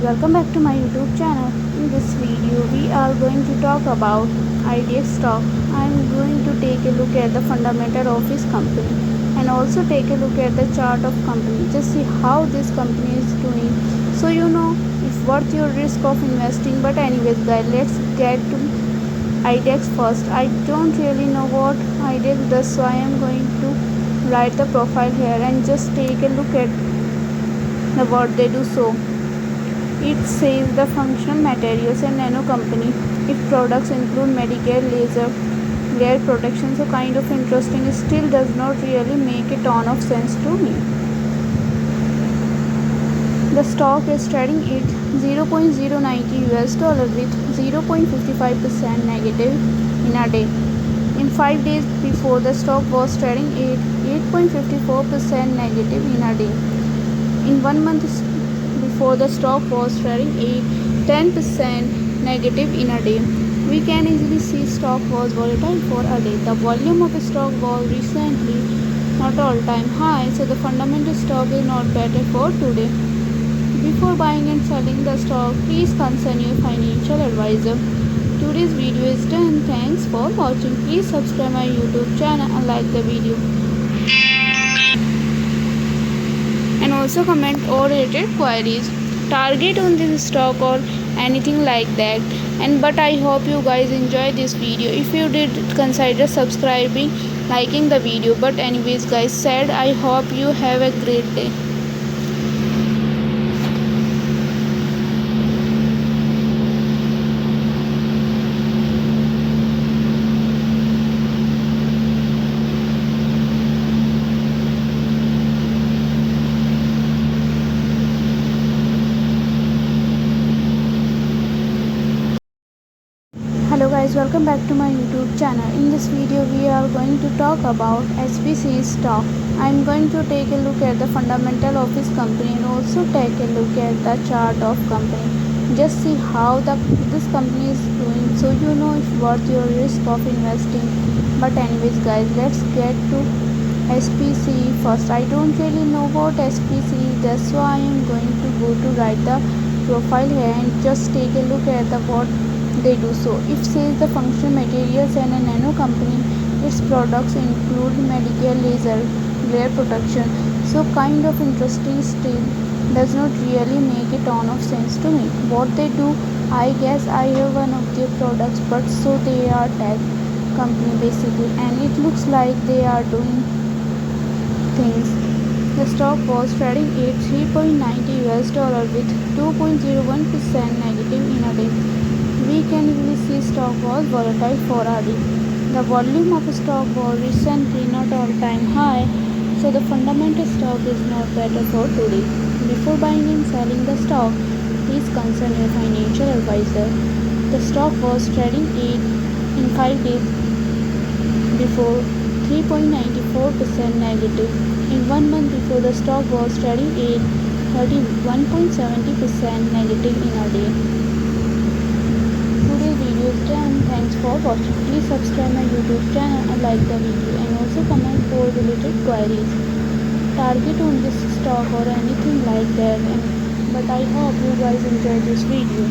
welcome back to my YouTube channel. In this video we are going to talk about Idex stock. I am going to take a look at the fundamental of this company and also take a look at the chart of company. Just see how this company is doing, so you know if worth your risk of investing. But anyways guys, let's get to Idex first. I don't really know what Idex does, so I am going to write the profile here and just take a look at what they do. So it says the functional materials and nano company. If products include Medicare laser glare protection, so kind of interesting. It still does not really make a ton of sense to me. The stock is trading at $0.090 with 0.55% negative in a day. In 5 days before, the stock was trading at 8.54% negative in a day. In 1 month before, the stock was trading at 10% negative in a day. We can easily see stock was volatile for a day. The volume of the stock was recently not all-time high, so the fundamental stock is not better for today. Before buying and selling the stock, please consult your financial advisor. Today's video is done. Thanks for watching. Please subscribe my YouTube channel and like the video. And also comment all related queries, target on this stock or anything like that. But I hope you guys enjoy this video. If you did, consider subscribing, liking the video. But anyways guys, said I hope you have a great day. Hello guys, welcome back to my YouTube channel. In this video we are going to talk about SPC stock. I am going to take a look at the fundamental of this company and also take a look at the chart of company. Just see how this company is doing, so you know if worth your risk of investing. But anyways guys, let's get to SPC first. I don't really know what SPC is, that's why I am going to go to write the profile here and just take a look at the what they do. So it says the functional materials and a nano company. Its products include Medicare laser glare protection, so kind of interesting. Still does not really make a ton of sense to me. What they do, I guess I have one of their products, but so they are tech company basically, and it looks like they are doing things. The stock was trading at $3.90 with 2.01% negative in a day. We can easily see stock was volatile for a day. The volume of stock was recently not all-time high, so the fundamental stock is not better for today. Before buying and selling the stock, please consult your financial advisor. The stock was trading in 5 days before 3.94% negative. In 1 month before, the stock was trading at 31.70% negative in a day. Video is done. Thanks for watching. Please subscribe my YouTube channel and like the video, and also comment for related queries, target on this stock or anything like that. But I hope you guys enjoy this video.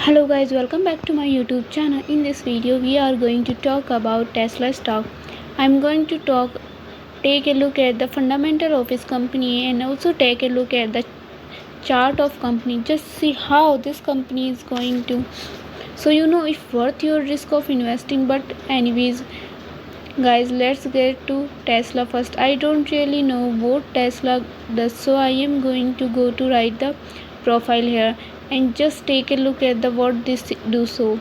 Hello guys, welcome back to my YouTube channel. In this video we are going to talk about Tesla stock. I'm going to take a look at the fundamental of this company and also take a look at the chart of company. Just see how this company is going to, so you know if worth your risk of investing. But anyways guys, let's get to Tesla first. I don't really know what Tesla does, so I am going to go to write the profile here and just take a look at the what this do. So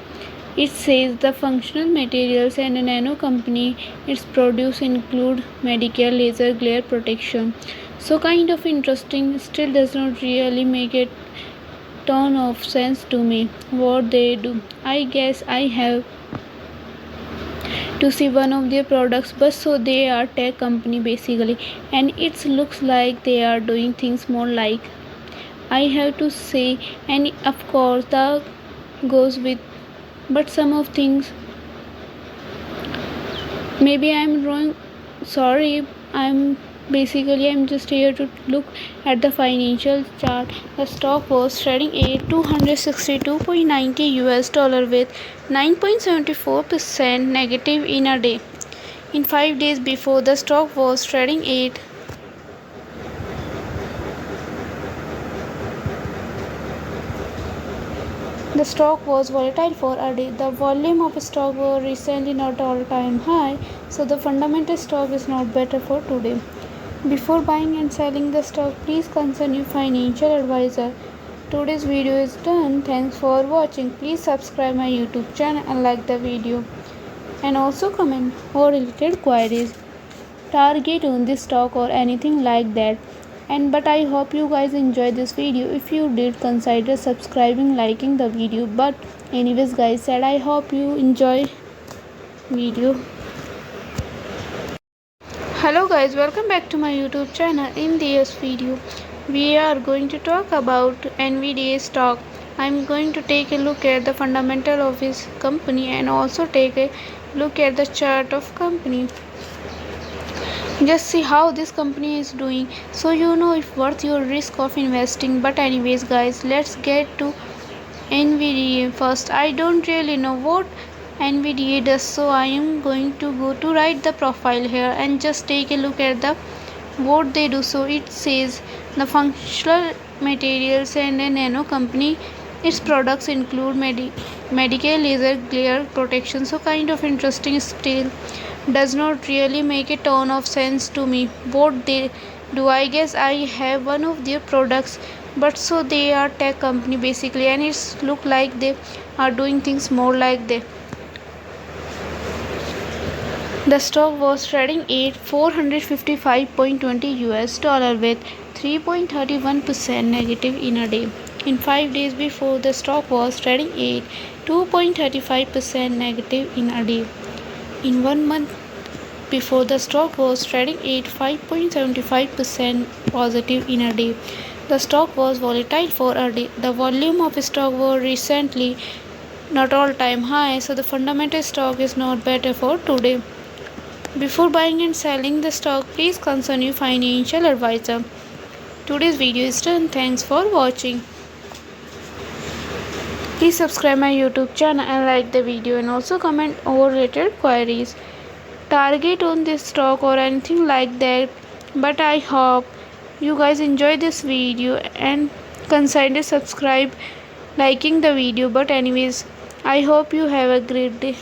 it says the functional materials and a nano company. Its produce include Medicare laser glare protection, so kind of interesting. Still does not really make a ton of sense to me what they do. I guess I have to see one of their products, but so they are tech company basically, and it looks like they are doing things more like I have to say, and of course the goes with, but some of things maybe I'm wrong. Sorry, I'm just here to look at the financial chart. The stock was trading at $262.90 with 9.74% negative in a day. In 5 days before, the stock was trading at the stock was volatile for a day. The volume of stock was recently not all-time high, so the fundamental stock is not better for today. Before buying and selling the stock, please consult your financial advisor. Today's video is done. Thanks for watching. Please subscribe my YouTube channel and like the video. And also comment or related queries, target on this stock or anything like that. But I hope you guys enjoyed this video. If you did, consider subscribing, liking the video. But anyways guys, said I hope you enjoy video. Hello guys, welcome back to my YouTube channel. In this video we are going to talk about NVDA stock. I'm going to take a look at the fundamental of this company and also take a look at the chart of company. Just see how this company is doing, so you know if worth your risk of investing. But anyways guys, let's get to NVDA first. I don't really know what NVDA does, so I am going to go to write the profile here and just take a look at the what they do. So it says the functional materials and a nano company. Its products include medical laser glare protection, so kind of interesting. Still does not really make a ton of sense to me what they do. I guess I have one of their products, but so they are tech company basically, and it's look like they are doing things more like they. The stock was trading at $455.20 with 3.31% negative in a day. In 5 days before, the stock was trading at 2.35% negative in a day. In 1 month before, the stock was trading at 5.75% positive in a day. The stock was volatile for a day. The volume of stock was recently not all-time high, so the fundamental stock is not better for today. Before buying and selling the stock, please consult your financial advisor. Today's video is done. Thanks for watching. Please subscribe my YouTube channel and like the video, and also comment or related queries, target on this stock or anything like that. But I hope you guys enjoy this video and consider subscribe, liking the video. But anyways, I hope you have a great day.